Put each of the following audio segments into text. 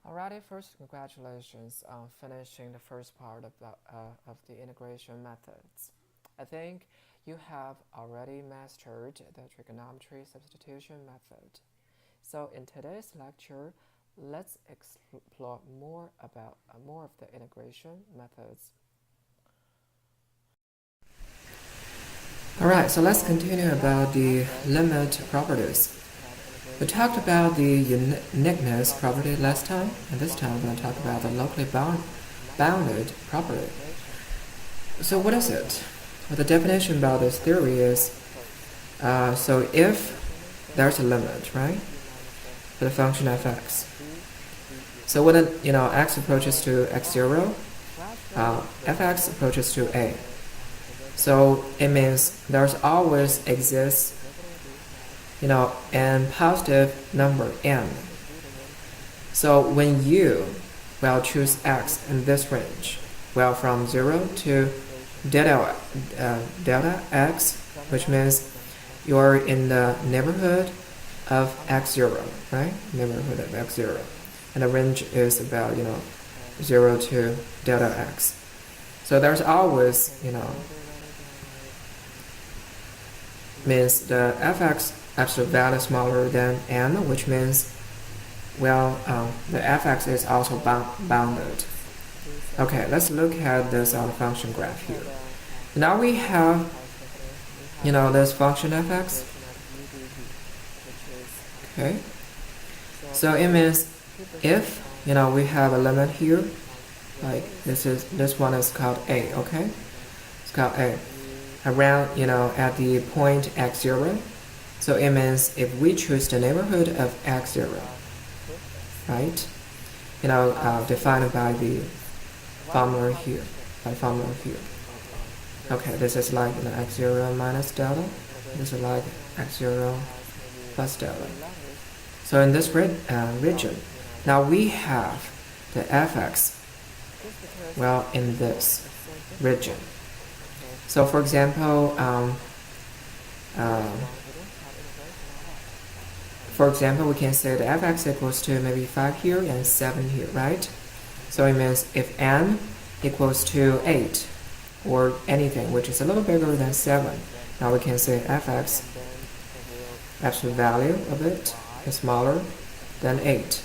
Alrighty, first, congratulations on finishing the first part of the integration methods. I think you have already mastered the trigonometry substitution method. So in today's lecture, let's explore more of the integration methods. Alright, so let's continue about the limit properties. We talked about the uniqueness property last time, and this time we're going to talk about the locally bounded property. So what is it? Well, the definition about this theory is, so if there's a limit, right, for the function f(x), so when x approaches to x0, f(x) approaches to a. So it means there's always exists and positive number n. So when you choose x in this range, from 0 to delta x, which means you're in the neighborhood of x0, right? Neighborhood of x0. And the range is about, 0 to delta x. So there's always, means the f(x) absolute value smaller than n, which means, the f(x) is also bounded. Okay, let's look at this on the function graph here. Now we have, this function f(x). Okay, so it means if, we have a limit here, like this one is called a, okay? It's called a. Around, at the point x0. So it means if we choose the neighborhood of x0, right? Defined by the formula here. Okay, this is like x0 minus delta. This is like x0 plus delta. So in this region, now we have the f(x), in this region. So for example, we can say the f(x) equals to maybe 5 here and 7 here, right? So it means if n equals to 8 or anything which is a little bigger than 7, now we can say f(x) absolute value of it is smaller than 8.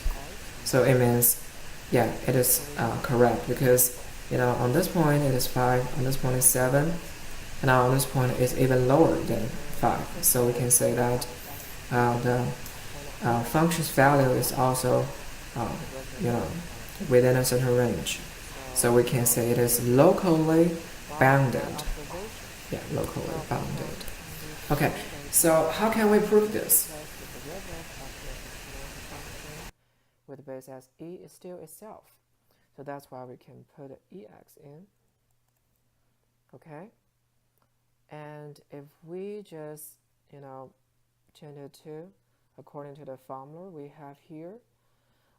So it means, it is correct because on this point it is 5, on this point is 7, and now on this point is even lower than 5. So we can say that the function's value is also within a certain range. So we can say it is locally bounded. Locally bounded. Okay, so how can we prove this? With base as e is still itself. So that's why we can put ex in. Okay? And if we just, change it to, according to the formula we have here,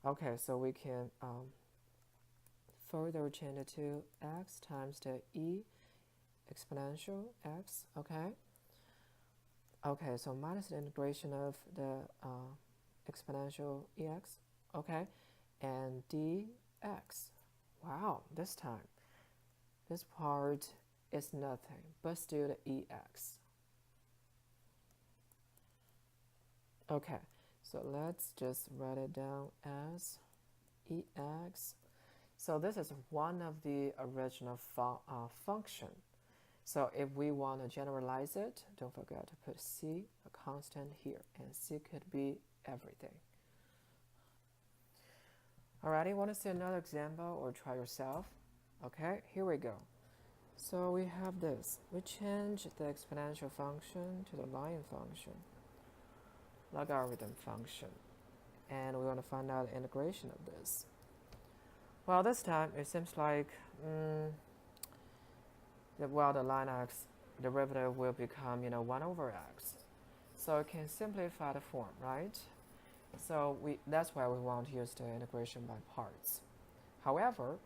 okay, so we can further change it to x times the e exponential x, okay? Okay, so minus the integration of the exponential ex, okay? And dx. Wow, this time, this part is nothing, but still the ex. Okay, so let's just write it down as ex. So this is one of the original function. So if we want to generalize it, don't forget to put c, a constant here, and c could be everything. Alrighty, want to see another example or try yourself? Okay, here we go. So we have this. We change the exponential function to the line function, logarithm function, and we want to find out the integration of this. Well, this time it seems like the line x derivative will become 1 over x. So it can simplify the form, right? So that's why we want to use the integration by parts. However,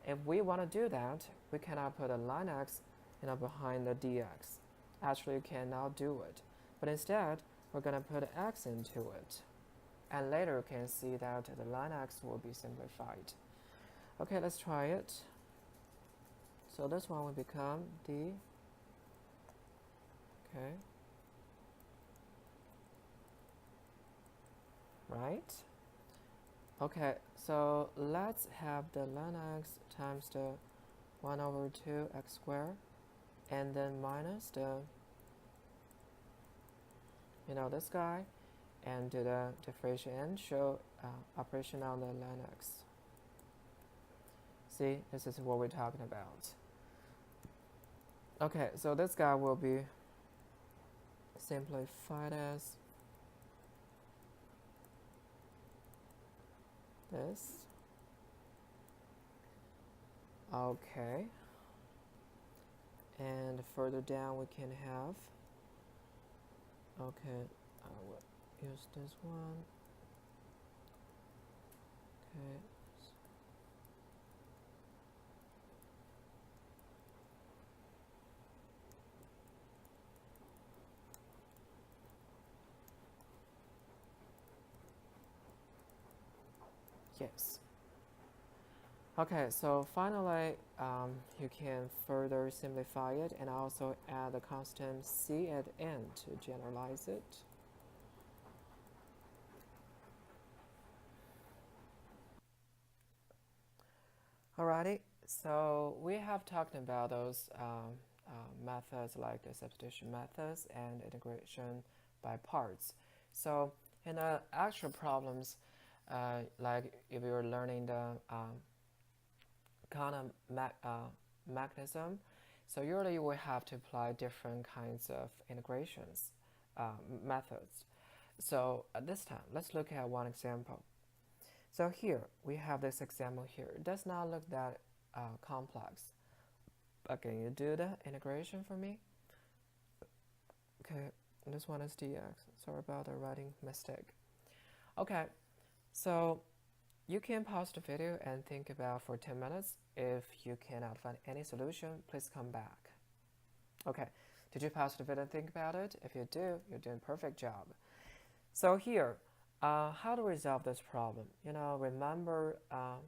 if we want to do that, we cannot put a line x behind the dx. Actually, you cannot do it. But instead, we're going to put x into it. And later you can see that the Linux will be simplified. Okay, let's try it. So this one will become D. Okay. Right? Okay, so let's have the Linux times the 1 over 2 x squared, and then minus the, this guy, and do the differentiation show operation on the Linux. See, this is what we're talking about. Okay, so this guy will be simplified as this. Okay. And further down we can have, okay, I will use this one. Okay. Yes. Okay, so finally, you can further simplify it and also add the constant c at the end to generalize it. Alrighty, so we have talked about those methods like the substitution methods and integration by parts. So in the actual problems, like if you're learning the quantum mechanism, so usually you will have to apply different kinds of integrations methods. So at this time, let's look at one example. So here we have this example here. It does not look that complex. But can you do the integration for me? Okay, this one is dx. Sorry about the writing mistake. Okay, so you can pause the video and think about for 10 minutes. If you cannot find any solution, please come back. Okay, did you pause the video and think about it? If you do, you're doing a perfect job. So here, how to resolve this problem? Remember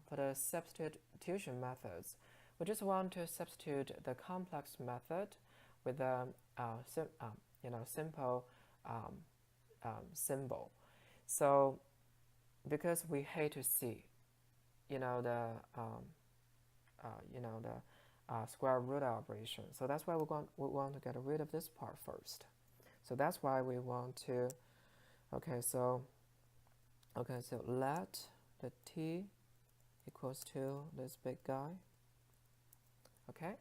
for the substitution methods, we just want to substitute the complex method with a simple symbol. So because we hate to see, the square root operation. So that's why we want to get rid of this part first. So that's why we want to. Okay, so let the t equals to this big guy. Okay,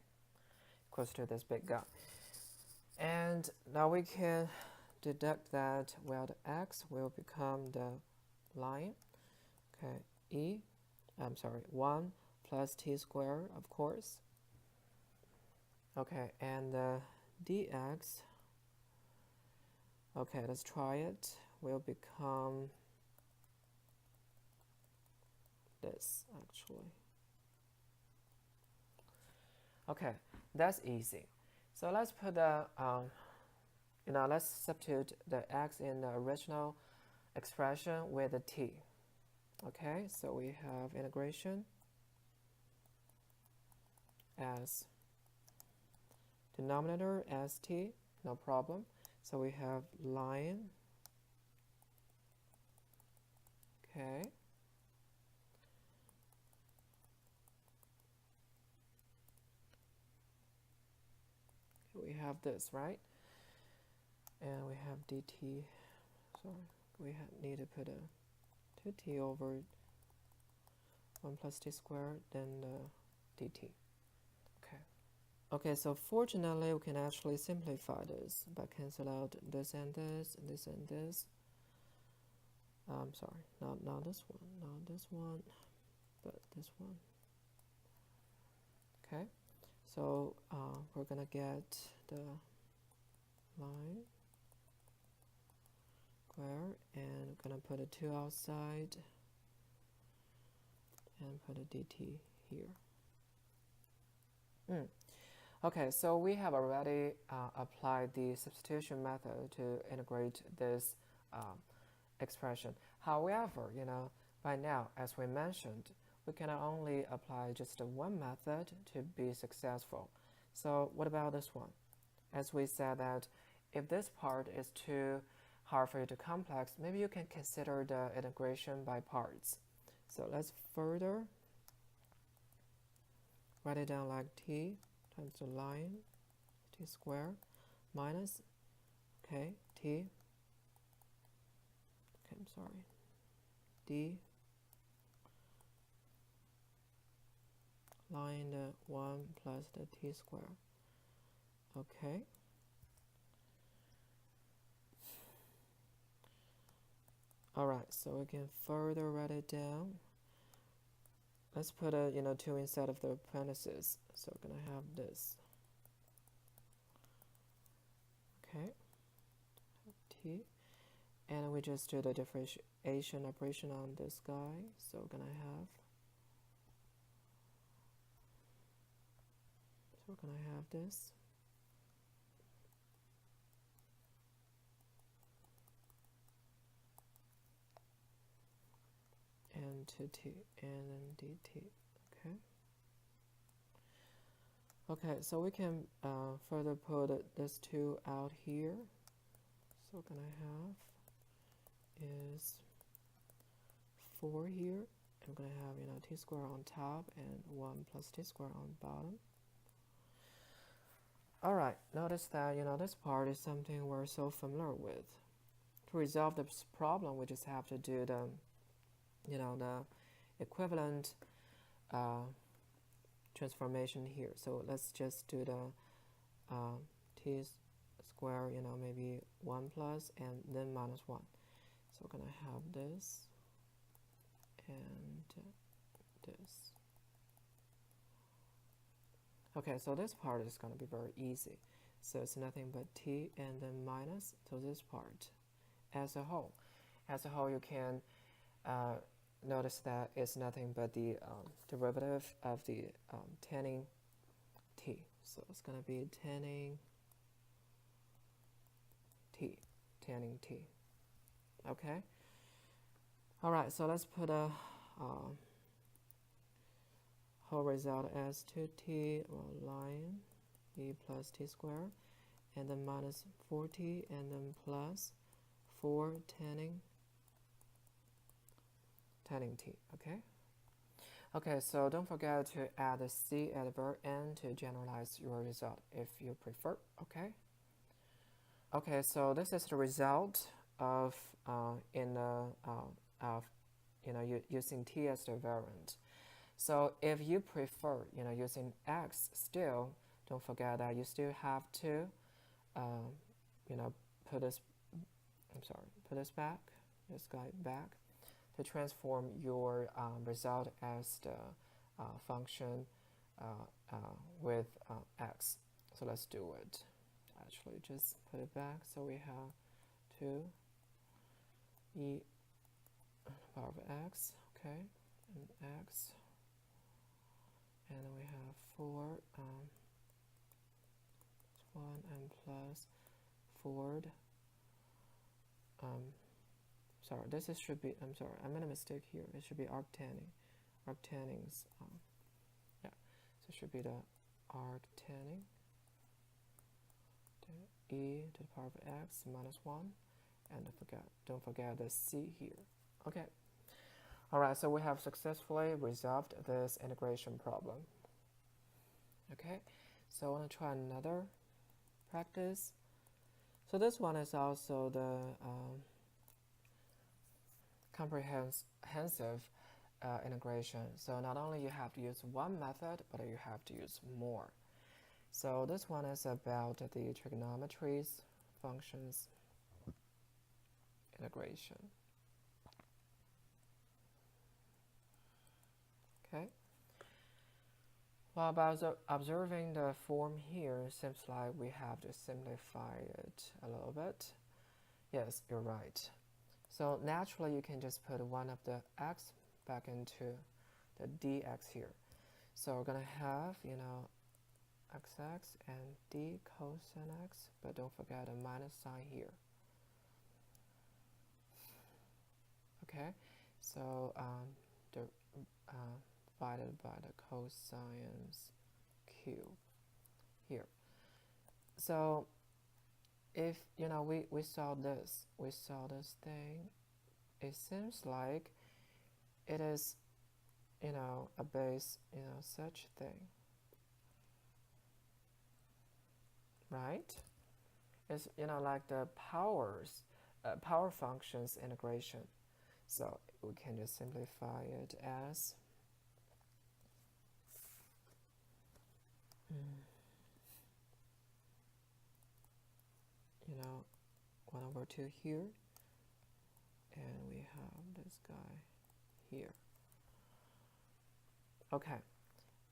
equals to this big guy. And now we can deduct that, well, the x will become the line. Okay, 1 plus t squared, of course. Okay, and dx, okay, let's try it, will become this, actually. Okay, that's easy. So let's put the, let's substitute the x in the original expression with the t. Okay, so we have integration as denominator as t, no problem. So we have line, okay, we have this, right? And we have dt, sorry, we need to put a 2t over 1 plus t squared, then the dt. Okay. Okay, so fortunately we can actually simplify this by cancel out this and this, and this and this. Sorry, not this one, not this one, but this one. Okay, so we're gonna get the line square, and we're gonna put a 2 outside and put a dt here. Okay, so we have already applied the substitution method to integrate this expression. However, by now, as we mentioned, we can only apply just one method to be successful. So what about this one? As we said that if this part is too hard for you to complex, maybe you can consider the integration by parts. So let's further write it down like t times the line t squared minus, okay, t, okay, I'm sorry, d line 1 plus the t squared. Okay. Alright, so we can further write it down. Let's put a 2 instead of the parentheses. So we're gonna have this. Okay. T. And we just do the differentiation operation on this guy. So we're gonna have this. And to t and then dt. Okay, so we can further put this 2 out here. So we're gonna have is 4 here, and we're gonna have t squared on top and 1 plus t squared on bottom. Alright, notice that this part is something we're so familiar with. To resolve this problem, we just have to do the the equivalent transformation here. So let's just do the t square, maybe 1 plus and then minus 1. So we're gonna have this and this. Okay, so this part is gonna be very easy. So it's nothing but t and then minus to this part as a whole. As a whole, you can notice that it's nothing but the derivative of the tanning t. So it's going to be tanning t. Okay? Alright, so let's put a whole result as 2t, line e plus t squared, and then minus 4t, and then plus 4 tanning t, okay? Okay, so don't forget to add the c at the very end to generalize your result if you prefer, okay? Okay, so this is the result of using t as the variant. So if you prefer using x still, don't forget that you still have to put this guy back to transform your result as the function with x. So let's do it. Actually, just put it back. So we have 2 e to the power of x, okay, and x, and then we have 4 1 and plus 4. Sorry, this is should be. I'm sorry, I made a mistake here. It should be arctanning. Arctanning's. Yeah, so it should be the arctanning. E to the power of x minus 1, and don't forget the c here. Okay. All right, so we have successfully resolved this integration problem. Okay, so I want to try another practice. So this one is also the comprehensive integration. So not only you have to use one method, but you have to use more. So this one is about the trigonometries functions integration. Okay. Well, by observing the form here, it seems like we have to simplify it a little bit. Yes, you're right. So naturally, you can just put one of the x back into the dx here. So we're going to have, xx and d cosine x, but don't forget a minus sign here. Okay, so the divided by the cosine cube here. So if we saw this thing, it seems like it is a base such thing, right? It's like the power functions integration. So we can just simplify it as 1/2 here, and we have this guy here. Okay,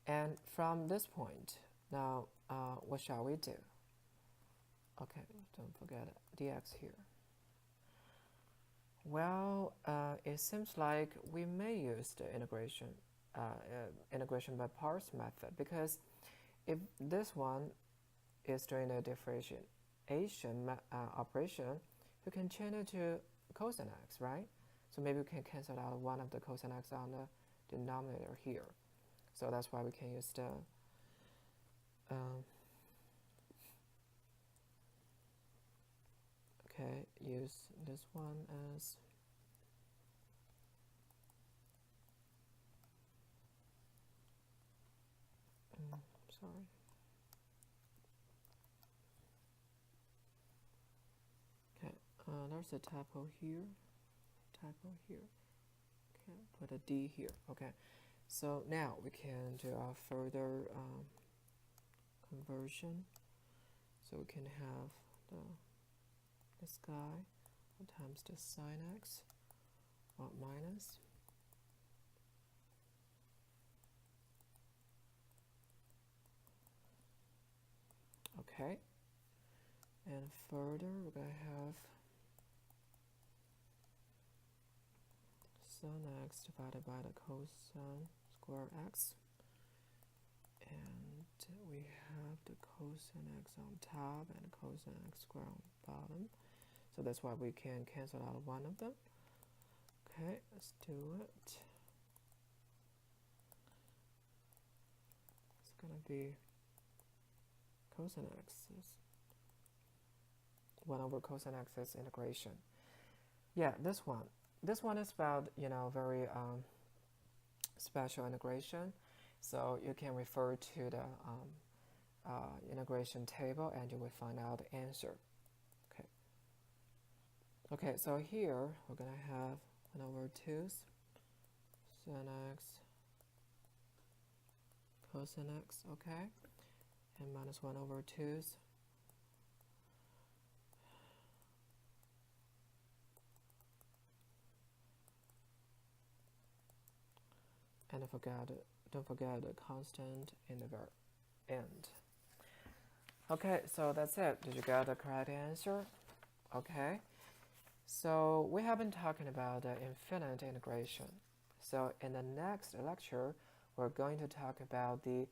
and from this point, now what shall we do? Okay, don't forget dx here. Well, it seems like we may use the integration by parts method, because if this one is doing the differentiation operation, you can change it to cosine x, right? So maybe we can cancel out one of the cosine x on the denominator here. So that's why we can use the use this one as sorry. Okay, there's a typo here. Okay, put a D here. Okay, so now we can do a further conversion. So we can have this guy times the sine x minus. Okay, and further we're going to have sin x divided by the cosine square x, and we have the cosine x on top and cosine x squared on bottom. So that's why we can cancel out one of them. Okay, let's do it. It's gonna be cosine x is 1 over cosine x is integration. Yeah, this one is about very special integration. So you can refer to the integration table and you will find out the answer. Okay, so here we're gonna have 1/2 sin x cosine x, okay, and minus 1/2 and don't forget the constant in the very end. Okay, so that's it. Did you get the correct answer? Okay. So we have been talking about the infinite integration. So in the next lecture, we're going to talk about the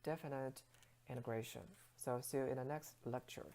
definite integration. So see you in the next lecture.